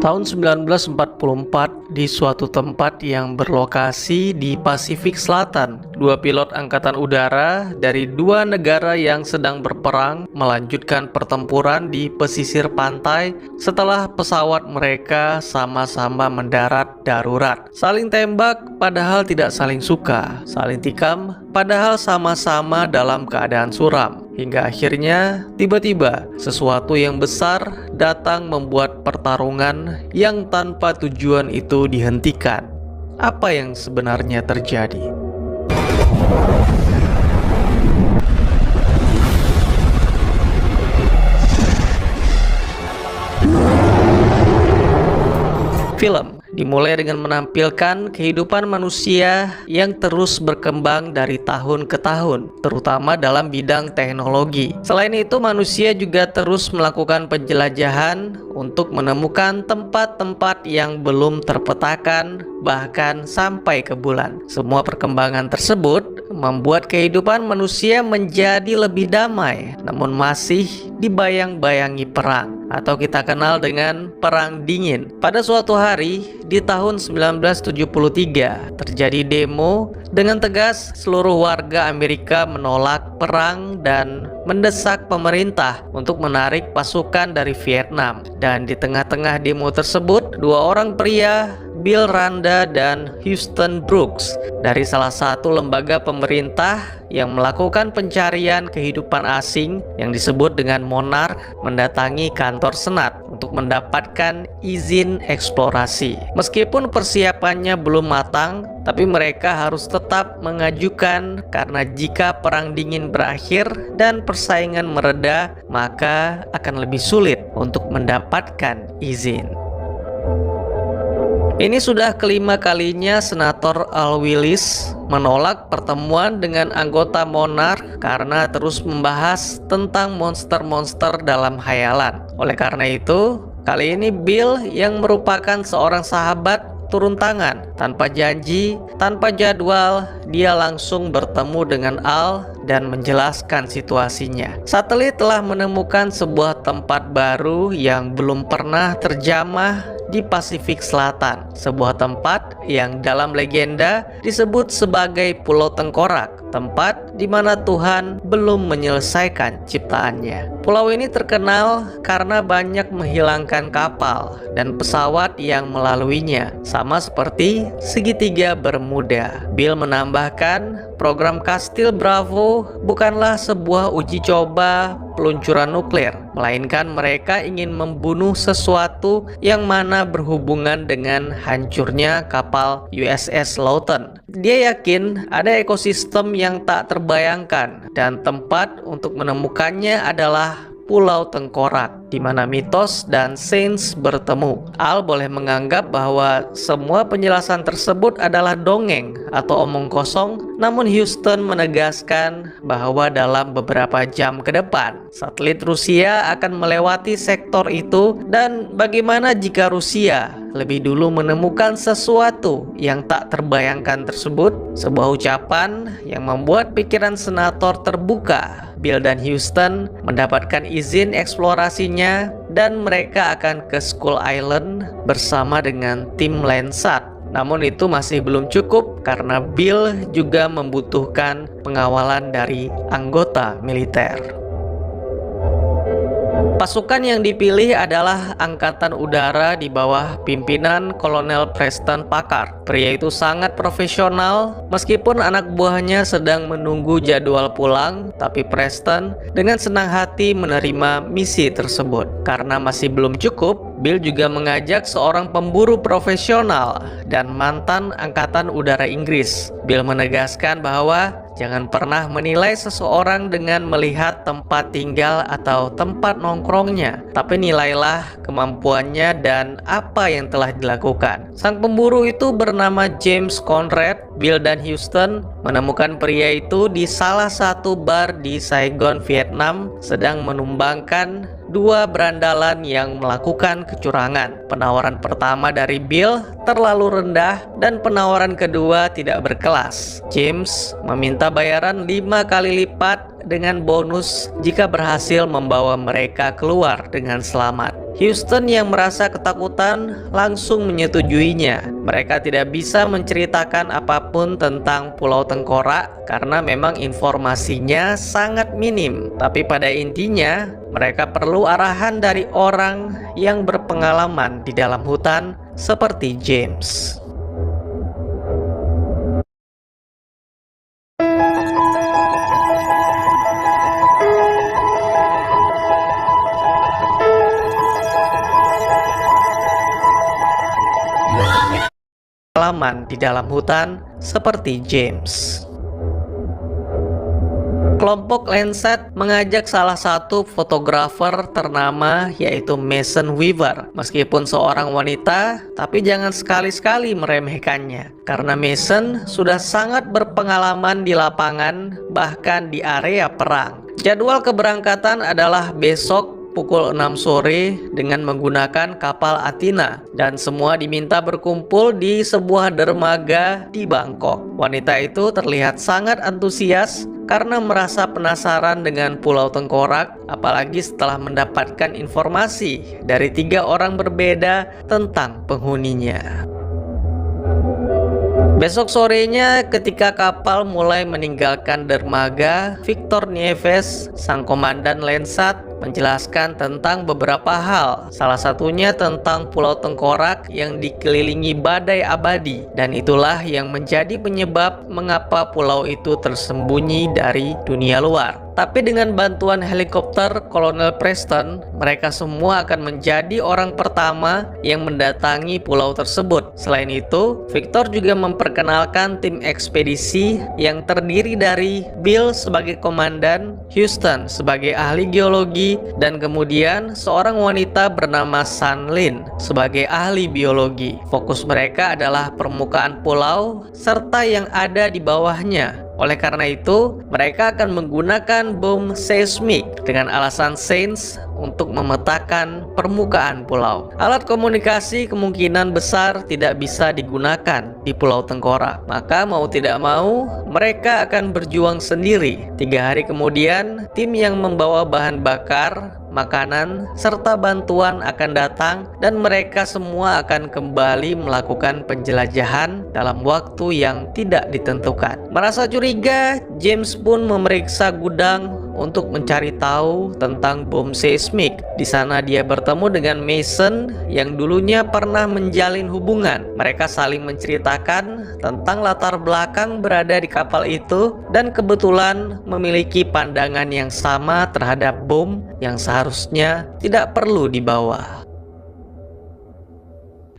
Tahun 1944, di suatu tempat yang berlokasi di Pasifik Selatan, dua pilot angkatan udara dari dua negara yang sedang berperang melanjutkan pertempuran di pesisir pantai setelah pesawat mereka sama-sama mendarat darurat. Saling tembak padahal tidak saling suka, saling tikam padahal sama-sama dalam keadaan suram. Hingga akhirnya tiba-tiba sesuatu yang besar datang membuat pertarungan yang tanpa tujuan itu dihentikan. Apa yang sebenarnya terjadi? Film dimulai dengan menampilkan kehidupan manusia yang terus berkembang dari tahun ke tahun, terutama dalam bidang teknologi. Selain itu, manusia juga terus melakukan penjelajahan untuk menemukan tempat-tempat yang belum terpetakan, bahkan sampai ke bulan. Semua perkembangan tersebut membuat kehidupan manusia menjadi lebih damai, namun masih dibayang-bayangi perang, atau kita kenal dengan Perang Dingin. Pada suatu hari di tahun 1973 terjadi demo. Dengan tegas seluruh warga Amerika menolak perang dan mendesak pemerintah untuk menarik pasukan dari Vietnam. Dan di tengah-tengah demo tersebut, dua orang pria, Bill Randa dan Houston Brooks, dari salah satu lembaga pemerintah yang melakukan pencarian kehidupan asing yang disebut dengan Monarch, mendatangi kantor Senat untuk mendapatkan izin eksplorasi. Meskipun persiapannya belum matang, tapi mereka harus tetap mengajukan, karena jika Perang Dingin berakhir dan persaingan mereda, maka akan lebih sulit untuk mendapatkan izin. Ini sudah kelima kalinya Senator Al Willis menolak pertemuan dengan anggota Monarch karena terus membahas tentang monster-monster dalam khayalan. Oleh karena itu, kali ini Bill yang merupakan seorang sahabat turun tangan. Tanpa janji, tanpa jadwal, dia langsung bertemu dengan Al dan menjelaskan situasinya. Satelit telah menemukan sebual tempat baru yang belum pernah terjamah di Pasifik Selatan, sebuah tempat yang dalam legenda disebut sebagai Pulau Tengkorak, tempat di mana Tuhan belum menyelesaikan ciptaannya. Pulau ini terkenal karena banyak menghilangkan kapal dan pesawat yang melaluinya, sama seperti segitiga Bermuda. Bill menambahkan, program Kastil Bravo bukanlah sebuah uji coba peluncuran nuklir, melainkan mereka ingin membunuh sesuatu yang mana berhubungan dengan hancurnya kapal USS Lawton. Dia yakin ada ekosistem yang tak terbayangkan, dan tempat untuk menemukannya adalah Pulau Tengkorak, di mana mitos dan sains bertemu. Al boleh menganggap bahwa semua penjelasan tersebut adalah dongeng atau omong kosong, namun Houston menegaskan bahwa dalam beberapa jam ke depan, satelit Rusia akan melewati sektor itu, dan bagaimana jika Rusia lebih dulu menemukan sesuatu yang tak terbayangkan tersebut. Sebuah ucapan yang membuat pikiran senator terbuka. Bill dan Houston mendapatkan izin eksplorasinya dan mereka akan ke Skull Island bersama dengan tim Landsat. Namun itu masih belum cukup karena Bill juga membutuhkan pengawalan dari anggota militer. Pasukan yang dipilih adalah Angkatan Udara di bawah pimpinan Kolonel Preston Packard. Pria itu sangat profesional, meskipun anak buahnya sedang menunggu jadwal pulang, tapi Preston dengan senang hati menerima misi tersebut. Karena masih belum cukup, Bill juga mengajak seorang pemburu profesional dan mantan Angkatan Udara Inggris. Bill menegaskan bahwa jangan pernah menilai seseorang dengan melihat tempat tinggal atau tempat nongkrongnya, tapi nilailah kemampuannya dan apa yang telah dilakukan. Sang pemburu itu bernama James Conrad. Bill dan Houston menemukan pria itu di salah satu bar di Saigon, Vietnam, sedang menumbangkan dua berandalan yang melakukan kecurangan. Penawaran pertama dari Bill terlalu rendah dan penawaran kedua tidak berkelas. James meminta bayaran 5 kali lipat dengan bonus jika berhasil membawa mereka keluar dengan selamat. Houston yang merasa ketakutan langsung menyetujuinya. Mereka tidak bisa menceritakan apapun tentang Pulau Tengkorak karena memang informasinya sangat minim. Tapi pada intinya, mereka perlu arahan dari orang yang berpengalaman di dalam hutan seperti James. Pengalaman di dalam hutan seperti James. Kelompok Landsat mengajak salah satu fotografer ternama yaitu Mason Weaver. Meskipun seorang wanita, tapi jangan sekali-sekali meremehkannya. Karena Mason sudah sangat berpengalaman di lapangan, bahkan di area perang. Jadwal keberangkatan adalah besok pukul 6 sore dengan menggunakan kapal Athena, dan semua diminta berkumpul di sebuah dermaga di Bangkok. Wanita itu terlihat sangat antusias karena merasa penasaran dengan Pulau Tengkorak, apalagi setelah mendapatkan informasi dari 3 orang berbeda tentang penghuninya. Besok sorenya ketika kapal mulai meninggalkan dermaga, Victor Nieves, sang komandan Landsat, menjelaskan tentang beberapa hal. Salah satunya tentang Pulau Tengkorak yang dikelilingi badai abadi, dan itulah yang menjadi penyebab mengapa pulau itu tersembunyi dari dunia luar. Tapi dengan bantuan helikopter Kolonel Preston, mereka semua akan menjadi orang pertama yang mendatangi pulau tersebut. Selain itu, Victor juga memperkenalkan tim ekspedisi yang terdiri dari Bill sebagai komandan, Houston sebagai ahli geologi, dan kemudian seorang wanita bernama San Lin sebagai ahli biologi. Fokus mereka adalah permukaan pulau serta yang ada di bawahnya. Oleh karena itu, mereka akan menggunakan bom seismik dengan alasan sains untuk memetakan permukaan pulau. Alat komunikasi kemungkinan besar tidak bisa digunakan di Pulau Tengkorak. Maka mau tidak mau, mereka akan berjuang sendiri. 3 hari kemudian, tim yang membawa bahan bakar, makanan, serta bantuan akan datang dan mereka semua akan kembali melakukan penjelajahan dalam waktu yang tidak ditentukan. Merasa curiga, James pun memeriksa gudang untuk mencari tahu tentang bom seismik. Di sana dia bertemu dengan Mason yang dulunya pernah menjalin hubungan. Mereka saling menceritakan tentang latar belakang berada di kapal itu dan kebetulan memiliki pandangan yang sama terhadap bom yang seharusnya tidak perlu dibawa.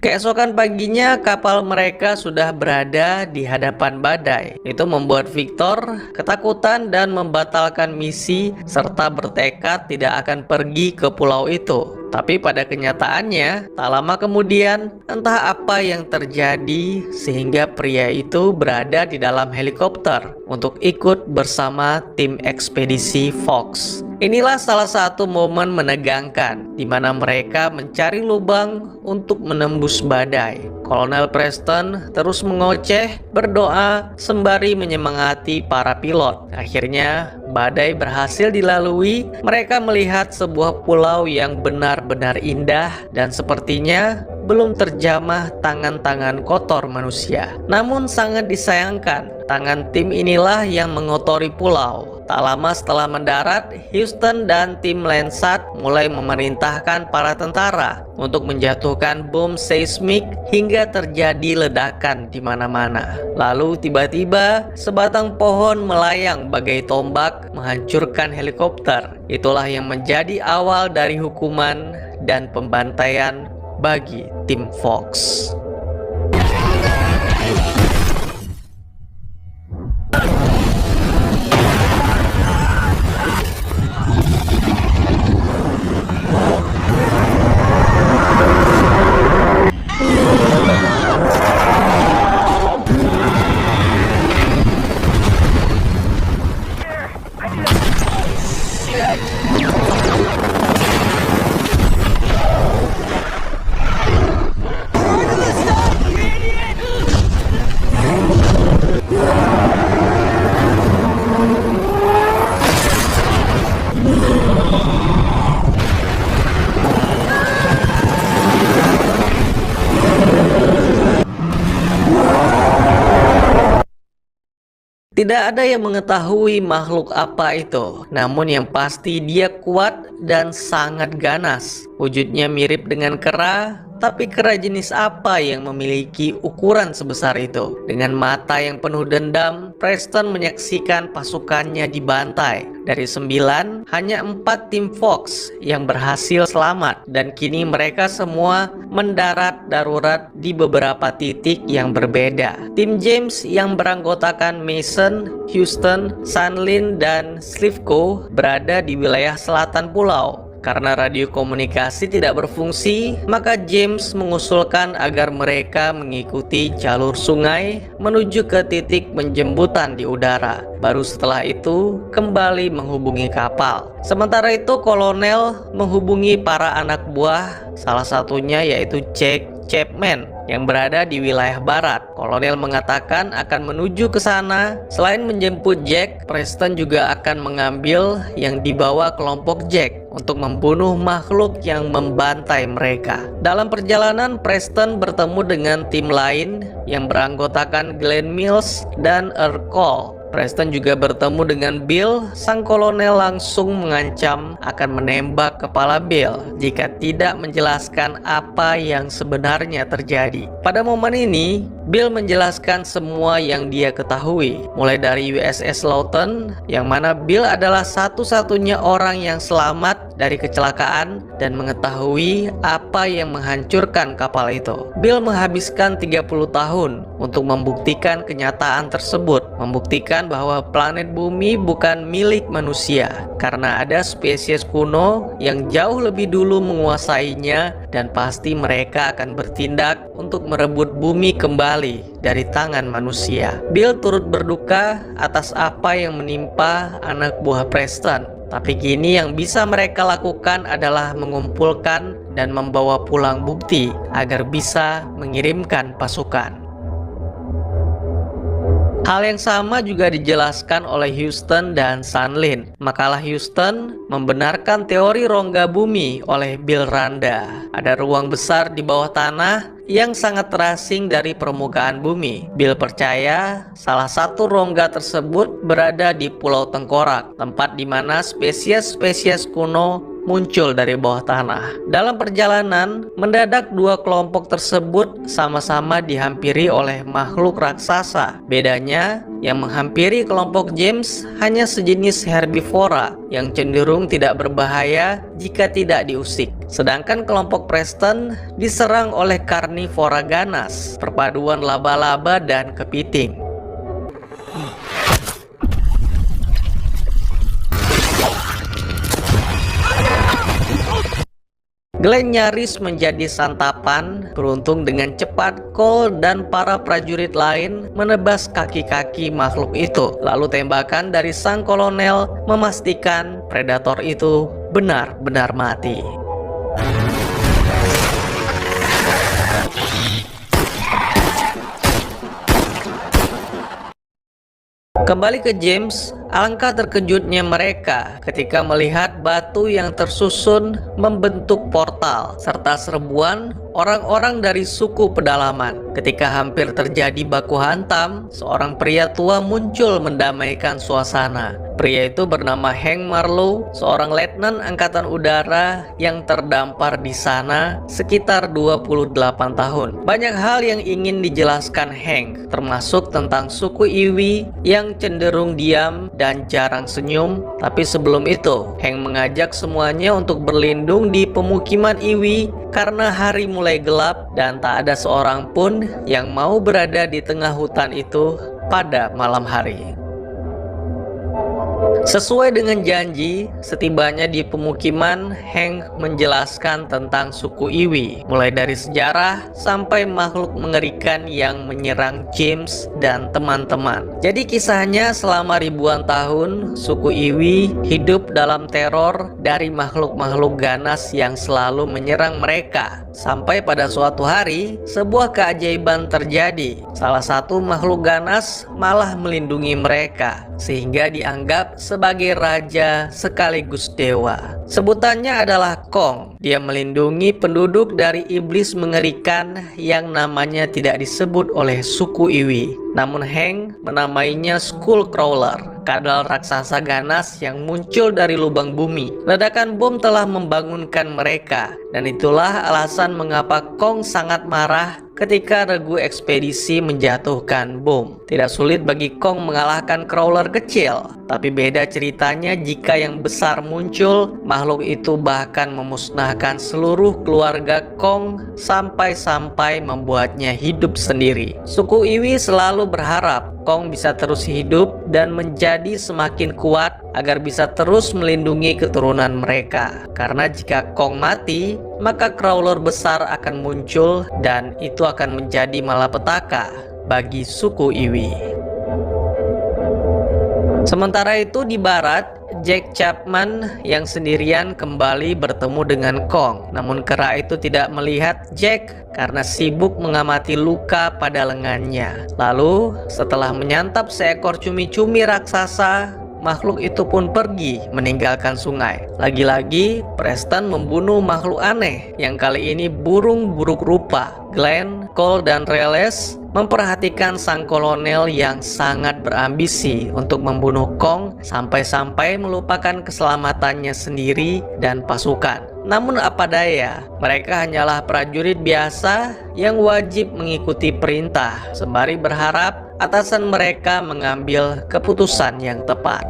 Keesokan paginya kapal mereka sudah berada di hadapan badai. Itu membuat Victor ketakutan dan membatalkan misi serta bertekad tidak akan pergi ke pulau itu. Tapi pada kenyataannya, tak lama kemudian entah apa yang terjadi sehingga pria itu berada di dalam helikopter untuk ikut bersama tim ekspedisi Fox. Inilah salah satu momen menegangkan di mana mereka mencari lubang untuk menembus badai. Kolonel Preston terus mengoceh, berdoa sembari menyemangati para pilot. Akhirnya badai berhasil dilalui. Mereka melihat sebuah pulau yang benar-benar indah dan sepertinya belum terjamah tangan-tangan kotor manusia. Namun sangat disayangkan, tangan tim inilah yang mengotori pulau. Tak lama setelah mendarat, Houston dan tim Landsat mulai memerintahkan para tentara untuk menjatuhkan bom seismik hingga terjadi ledakan di mana-mana. Lalu tiba-tiba sebatang pohon melayang bagai tombak menghancurkan helikopter. Itulah yang menjadi awal dari hukuman dan pembantaian bagi tim Fox. Tidak ada yang mengetahui makhluk apa itu, namun yang pasti dia kuat dan sangat ganas. Wujudnya mirip dengan kera, tapi kera jenis apa yang memiliki ukuran sebesar itu? Dengan mata yang penuh dendam, Preston menyaksikan pasukannya dibantai. Dari 9, hanya 4 tim Fox yang berhasil selamat, dan kini mereka semua mendarat darurat di beberapa titik yang berbeda. Tim James yang beranggotakan Mason, Houston, Sunlin, dan Slivko berada di wilayah selatan pulau. Karena radio komunikasi tidak berfungsi, maka James mengusulkan agar mereka mengikuti jalur sungai menuju ke titik penjemputan di udara. Baru setelah itu kembali menghubungi kapal. Sementara itu kolonel menghubungi para anak buah, salah satunya yaitu Jack Chapman yang berada di wilayah barat. Kolonel mengatakan akan menuju ke sana. Selain menjemput Jack, Preston juga akan mengambil yang dibawa kelompok Jack untuk membunuh makhluk yang membantai mereka. Dalam perjalanan, Preston bertemu dengan tim lain yang beranggotakan Glenn Mills dan Earl Cole. Preston juga bertemu dengan Bill. Sang kolonel langsung mengancam akan menembak kepala Bill jika tidak menjelaskan apa yang sebenarnya terjadi. Pada momen ini, Bill menjelaskan semua yang dia ketahui, mulai dari USS Lawton, yang mana Bill adalah satu-satunya orang yang selamat dari kecelakaan dan mengetahui apa yang menghancurkan kapal itu. Bill menghabiskan 30 tahun untuk membuktikan kenyataan tersebut, membuktikan bahwa planet bumi bukan milik manusia, karena ada spesies kuno yang jauh lebih dulu menguasainya, dan pasti mereka akan bertindak untuk merebut bumi kembali dari tangan manusia. Bill turut berduka atas apa yang menimpa anak buah Preston, tapi kini yang bisa mereka lakukan adalah mengumpulkan dan membawa pulang bukti agar bisa mengirimkan pasukan. Hal yang sama juga dijelaskan oleh Houston dan Sunlin. Makalah Houston membenarkan teori rongga bumi oleh Bill Randa. Ada ruang besar di bawah tanah yang sangat terasing dari permukaan bumi. Bill percaya salah satu rongga tersebut berada di Pulau Tengkorak, tempat di mana spesies-spesies kuno muncul dari bawah tanah. Dalam perjalanan, mendadak dua kelompok tersebut sama-sama dihampiri oleh makhluk raksasa. Bedanya, yang menghampiri kelompok James hanya sejenis herbivora yang cenderung tidak berbahaya jika tidak diusik. Sedangkan kelompok Preston diserang oleh karnivora ganas, perpaduan laba-laba dan kepiting. Glenn nyaris menjadi santapan. Beruntung dengan cepat Cole dan para prajurit lain menebas kaki-kaki makhluk itu. Lalu tembakan dari sang kolonel memastikan predator itu benar-benar mati. Kembali ke James, alangkah terkejutnya mereka ketika melihat batu yang tersusun membentuk portal serta serbuan orang-orang dari suku pedalaman. Ketika hampir terjadi baku hantam, seorang pria tua muncul mendamaikan suasana. Pria itu bernama Hank Marlowe, seorang letnan angkatan udara yang terdampar di sana sekitar 28 tahun. Banyak hal yang ingin dijelaskan Hank, termasuk tentang suku Iwi yang cenderung diam dan jarang senyum. Tapi sebelum itu, Hank mengajak semuanya untuk berlindung di pemukiman Iwi karena hari mulai gelap dan tak ada seorang pun yang mau berada di tengah hutan itu pada malam hari. Sesuai dengan janji, setibanya di pemukiman, Hank menjelaskan tentang suku Iwi, mulai dari sejarah sampai makhluk mengerikan yang menyerang James dan teman-teman. Jadi kisahnya selama ribuan tahun, suku Iwi hidup dalam teror dari makhluk-makhluk ganas yang selalu menyerang mereka. Sampai pada suatu hari, sebuah keajaiban terjadi. Salah satu makhluk ganas malah melindungi mereka, sehingga dianggap sebagai raja sekaligus dewa. Sebutannya adalah Kong. Dia melindungi penduduk dari iblis mengerikan yang namanya tidak disebut oleh suku Iwi. Namun Heng menamainya Skullcrawler, kadal raksasa ganas yang muncul dari lubang bumi. Ledakan bom telah membangunkan mereka, dan itulah alasan mengapa Kong sangat marah ketika regu ekspedisi menjatuhkan bom. Tidak sulit bagi Kong mengalahkan crawler kecil, tapi beda ceritanya jika yang besar muncul. Makhluk itu bahkan memusnahkan seluruh keluarga Kong sampai-sampai membuatnya hidup sendiri. Suku Iwi selalu berharap Kong bisa terus hidup dan menjadi semakin kuat agar bisa terus melindungi keturunan mereka. Karena jika Kong mati, maka crawler besar akan muncul dan itu akan menjadi malapetaka bagi suku Iwi. Sementara itu di barat, Jack Chapman yang sendirian kembali bertemu dengan Kong. Namun kera itu tidak melihat Jack karena sibuk mengamati luka pada lengannya. Lalu setelah menyantap seekor cumi-cumi raksasa, makhluk itu pun pergi meninggalkan sungai. Lagi-lagi Preston membunuh makhluk aneh yang kali ini burung buruk rupa. Glenn, Cole, dan Reyes memperhatikan sang kolonel yang sangat berambisi untuk membunuh Kong sampai-sampai melupakan keselamatannya sendiri dan pasukan. Namun apa daya, mereka hanyalah prajurit biasa yang wajib mengikuti perintah sembari berharap atasan mereka mengambil keputusan yang tepat.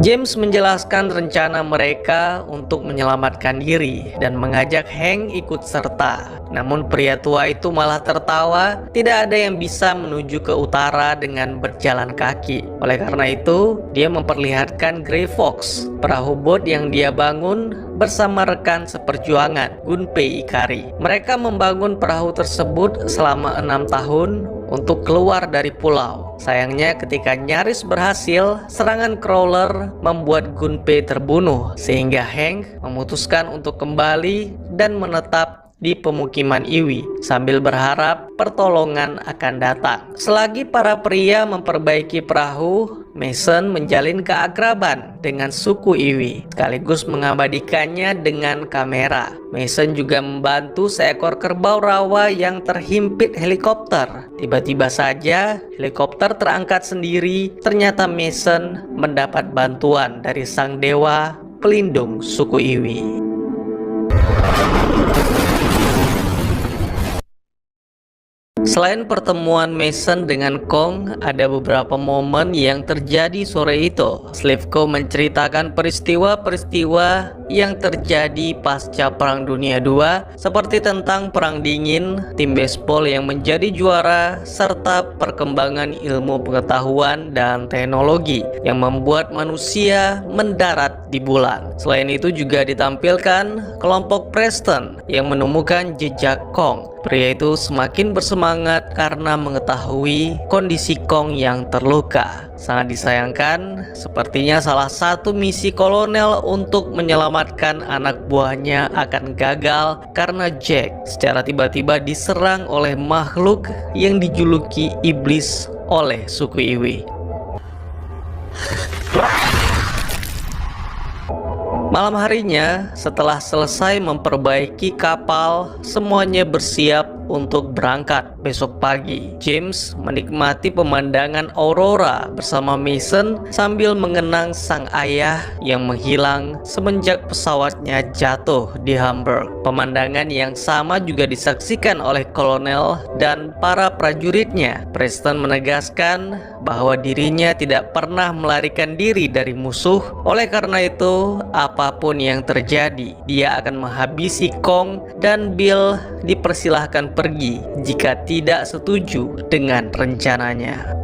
James menjelaskan rencana mereka untuk menyelamatkan diri dan mengajak Hank ikut serta. Namun pria tua itu malah tertawa, tidak ada yang bisa menuju ke utara dengan berjalan kaki. Oleh karena itu, dia memperlihatkan Grey Fox, perahu bot yang dia bangun bersama rekan seperjuangan, Gunpei Ikari. Mereka membangun perahu tersebut selama 6 tahun untuk keluar dari pulau. Sayangnya ketika nyaris berhasil, serangan crawler membuat Gunpei terbunuh, sehingga Hank memutuskan untuk kembali dan menetap di pemukiman Iwi sambil berharap pertolongan akan datang. Selagi para pria memperbaiki perahu, Mason menjalin keakraban dengan suku Iwi sekaligus mengabadikannya dengan kamera. Mason juga membantu seekor kerbau rawa yang terhimpit helikopter. Tiba-tiba saja helikopter terangkat sendiri. Ternyata Mason mendapat bantuan dari sang dewa pelindung suku Iwi. Selain pertemuan Mason dengan Kong, ada beberapa momen yang terjadi sore itu. Slivko menceritakan peristiwa-peristiwa yang terjadi pasca Perang Dunia II, seperti tentang Perang Dingin, tim baseball yang menjadi juara, serta perkembangan ilmu pengetahuan dan teknologi yang membuat manusia mendarat di bulan. Selain itu juga ditampilkan kelompok Preston yang menemukan jejak Kong. Pria itu semakin bersemangat karena mengetahui kondisi Kong yang terluka. Sangat disayangkan, sepertinya salah satu misi kolonel untuk menyelamatkan anak buahnya akan gagal karena Jack secara tiba-tiba diserang oleh makhluk yang dijuluki iblis oleh suku Iwi. Malam harinya, setelah selesai memperbaiki kapal, semuanya bersiap untuk berangkat besok pagi. James menikmati pemandangan aurora bersama Mason sambil mengenang sang ayah yang menghilang semenjak pesawatnya jatuh di Hamburg. Pemandangan yang sama juga disaksikan oleh kolonel dan para prajuritnya. Preston menegaskan bahwa dirinya tidak pernah melarikan diri dari musuh. Oleh karena itu, apapun yang terjadi, dia akan menghabisi Kong, dan Bill dipersilahkan pergi jika tidak setuju dengan rencananya.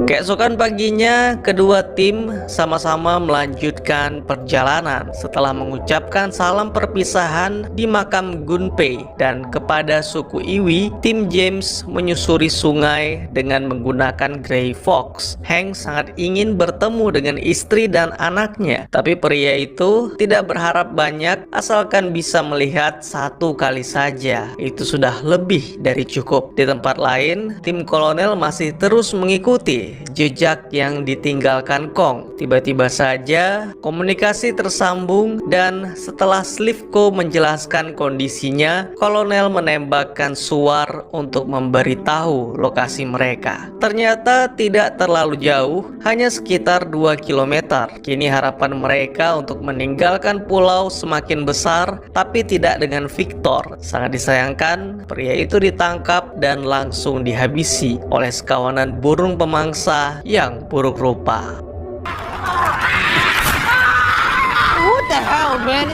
Keesokan paginya, kedua tim sama-sama melanjutkan perjalanan setelah mengucapkan salam perpisahan di makam Gunpei, dan kepada suku Iwi, tim James menyusuri sungai dengan menggunakan Grey Fox. Hank sangat ingin bertemu dengan istri dan anaknya, tapi pria itu tidak berharap banyak asalkan bisa melihat satu kali saja. Itu sudah lebih dari cukup. Di tempat lain, tim kolonel masih terus mengikuti jejak yang ditinggalkan Kong. Tiba-tiba saja komunikasi tersambung dan setelah Slivko menjelaskan kondisinya, Kolonel menembakkan suar untuk memberitahu lokasi mereka. Ternyata tidak terlalu jauh, hanya sekitar 2 km. Kini harapan mereka untuk meninggalkan pulau semakin besar, tapi tidak dengan Victor. Sangat disayangkan, pria itu ditangkap dan langsung dihabisi oleh sekawanan burung pemangsa yang buruk rupa. What the hell, man?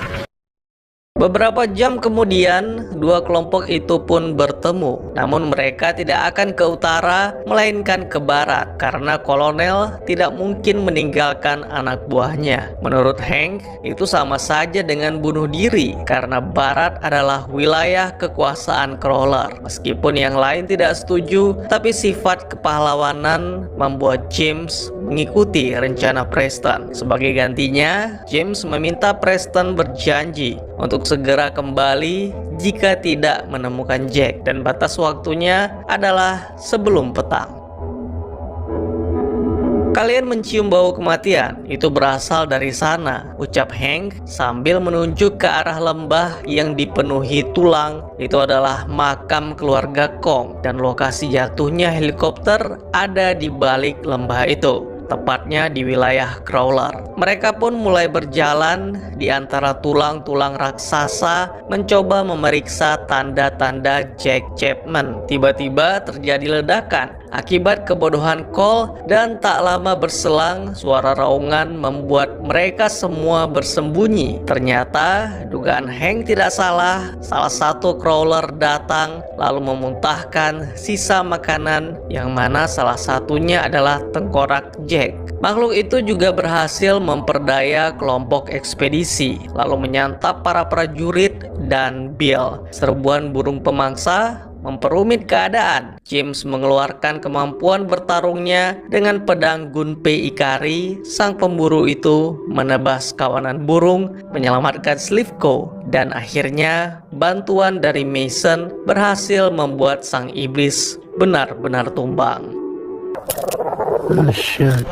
Beberapa jam kemudian, dua kelompok itu pun bertemu. Namun mereka tidak akan ke utara, melainkan ke barat, karena kolonel tidak mungkin meninggalkan anak buahnya. Menurut Hank, itu sama saja dengan bunuh diri, karena barat adalah wilayah kekuasaan Crawler. Meskipun yang lain tidak setuju, tapi sifat kepahlawanan membuat James mengikuti rencana Preston. Sebagai gantinya, James meminta Preston berjanji untuk segera kembali jika tidak menemukan Jack, dan batas waktunya adalah sebelum petang. Kalian mencium bau kematian? Itu berasal dari sana, ucap Hank sambil menunjuk ke arah lembah yang dipenuhi tulang. Itu adalah makam keluarga Kong, dan lokasi jatuhnya helikopter ada di balik lembah itu, tepatnya di wilayah Crawler. Mereka pun mulai berjalan di antara tulang-tulang raksasa, mencoba memeriksa tanda-tanda Jack Chapman. Tiba-tiba terjadi ledakan akibat kebodohan Cole, dan tak lama berselang suara raungan membuat mereka semua bersembunyi. Ternyata dugaan Hank tidak salah. Salah satu Crawler datang lalu memuntahkan sisa makanan, yang mana salah satunya adalah tengkorak Jack. Makhluk itu juga berhasil memperdaya kelompok ekspedisi, lalu menyantap para prajurit dan Bill. Serbuan burung pemangsa memperumit keadaan. James mengeluarkan kemampuan bertarungnya dengan pedang Gunpei Ikari. Sang pemburu itu menebas kawanan burung, menyelamatkan Slivko, dan akhirnya bantuan dari Mason berhasil membuat sang iblis benar-benar tumbang. Oh, shit.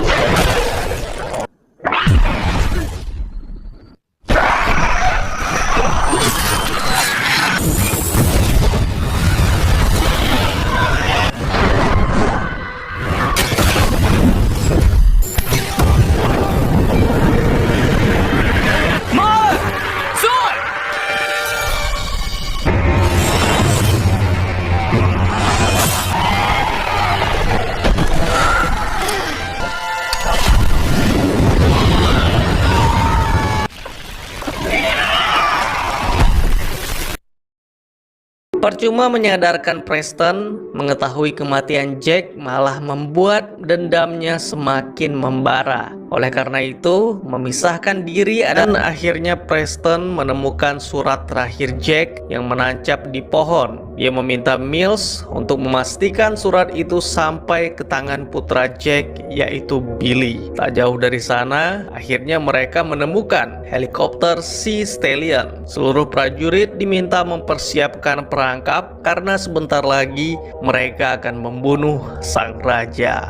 Percuma menyadarkan Preston, mengetahui kematian Jack malah membuat dendamnya semakin membara. Oleh karena itu, memisahkan diri, dan akhirnya Preston menemukan surat terakhir Jack yang menancap di pohon. Dia meminta Mills untuk memastikan surat itu sampai ke tangan putra Jack, yaitu Billy. Tak jauh dari sana, akhirnya mereka menemukan helikopter Sea Stallion. Seluruh prajurit diminta mempersiapkan perangkap karena sebentar lagi mereka akan membunuh sang raja.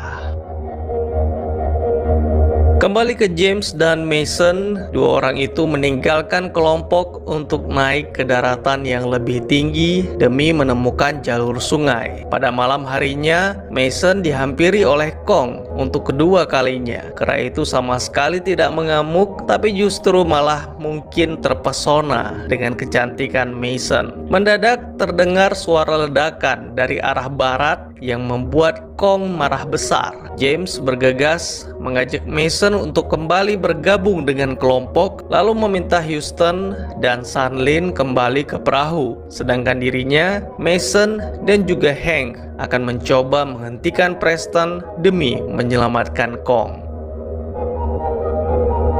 Kembali ke James dan Mason, dua orang itu meninggalkan kelompok untuk naik ke daratan yang lebih tinggi demi menemukan jalur sungai. Pada malam harinya, Mason dihampiri oleh Kong untuk kedua kalinya. Kera itu sama sekali tidak mengamuk, tapi justru malah mungkin terpesona dengan kecantikan Mason. Mendadak terdengar suara ledakan dari arah barat yang membuat Kong marah besar. James bergegas mengajak Mason untuk kembali bergabung dengan kelompok, lalu meminta Houston dan Sunlin kembali ke perahu. Sedangkan dirinya, Mason, dan juga Hank akan mencoba menghentikan Preston demi menyelamatkan Kong.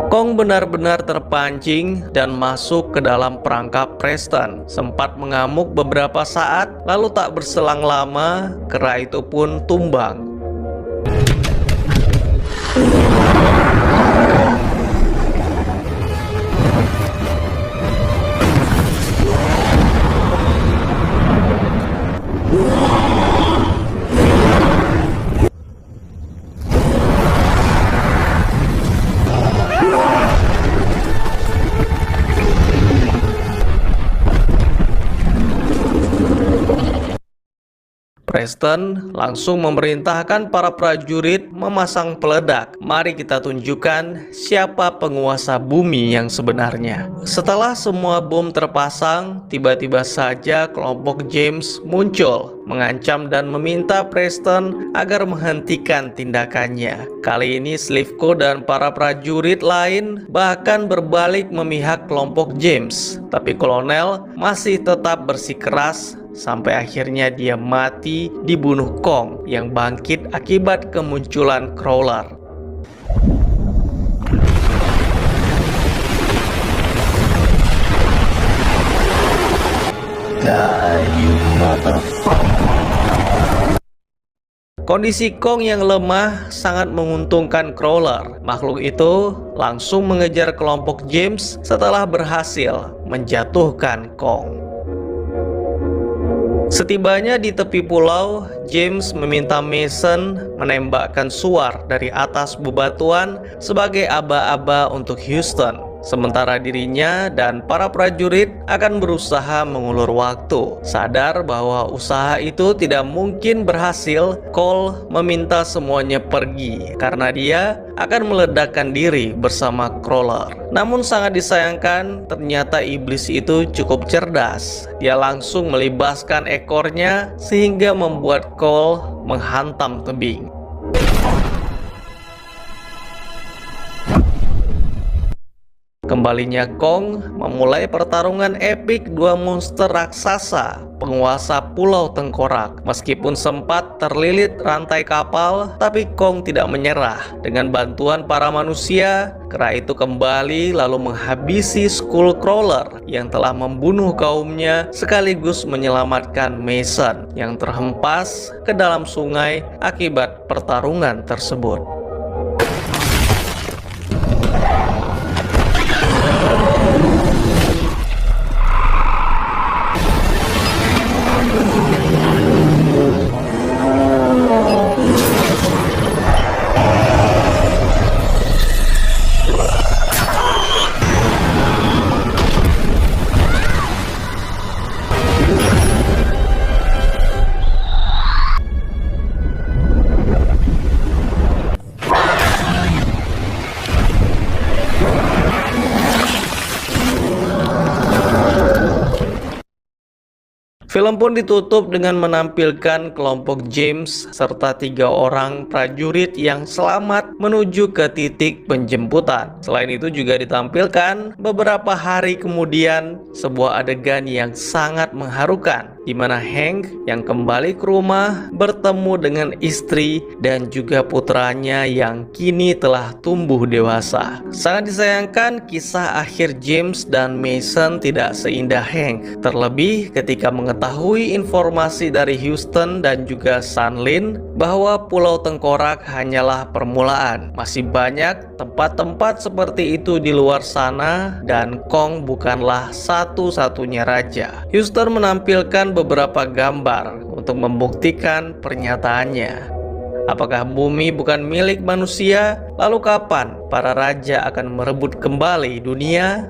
Kong benar-benar terpancing dan masuk ke dalam perangkap Preston. Sempat mengamuk beberapa saat, lalu tak berselang lama, kera itu pun tumbang. Preston langsung memerintahkan para prajurit memasang peledak. Mari kita tunjukkan siapa penguasa bumi yang sebenarnya. Setelah semua bom terpasang, tiba-tiba saja kelompok James muncul, mengancam dan meminta Preston agar menghentikan tindakannya. Kali ini Slivko dan para prajurit lain bahkan berbalik memihak kelompok James. Tapi kolonel masih tetap bersikeras sampai akhirnya dia mati dibunuh Kong yang bangkit akibat kemunculan Crawler. Die, you motherfucker. Kondisi Kong yang lemah sangat menguntungkan Crawler. Makhluk itu langsung mengejar kelompok James setelah berhasil menjatuhkan Kong. Setibanya di tepi pulau, James meminta Mason menembakkan suar dari atas bebatuan sebagai aba-aba untuk Houston. Sementara dirinya dan para prajurit akan berusaha mengulur waktu. Sadar bahwa usaha itu tidak mungkin berhasil, Cole meminta semuanya pergi karena dia akan meledakkan diri bersama Crawler. Namun sangat disayangkan, ternyata iblis itu cukup cerdas. Dia langsung melibaskan ekornya sehingga membuat Cole menghantam tebing. Kembalinya Kong memulai pertarungan epik dua monster raksasa, penguasa Pulau Tengkorak. Meskipun sempat terlilit rantai kapal, tapi Kong tidak menyerah. Dengan bantuan para manusia, kera itu kembali lalu menghabisi Skullcrawler yang telah membunuh kaumnya sekaligus menyelamatkan Mason yang terhempas ke dalam sungai akibat pertarungan tersebut. Film pun ditutup dengan menampilkan kelompok James serta 3 orang prajurit yang selamat menuju ke titik penjemputan. Selain itu juga ditampilkan beberapa hari kemudian sebuah adegan yang sangat mengharukan, di mana Hank yang kembali ke rumah bertemu dengan istri dan juga putranya yang kini telah tumbuh dewasa. Sangat disayangkan kisah akhir James dan Mason tidak seindah Hank, terlebih ketika mengetahui informasi dari Houston dan juga Sunlin bahwa Pulau Tengkorak hanyalah permulaan. Masih banyak tempat-tempat seperti itu di luar sana dan Kong bukanlah satu-satunya raja. Houston menampilkan beberapa gambar untuk membuktikan pernyataannya. Apakah bumi bukan milik manusia? Lalu kapan para raja akan merebut kembali dunia?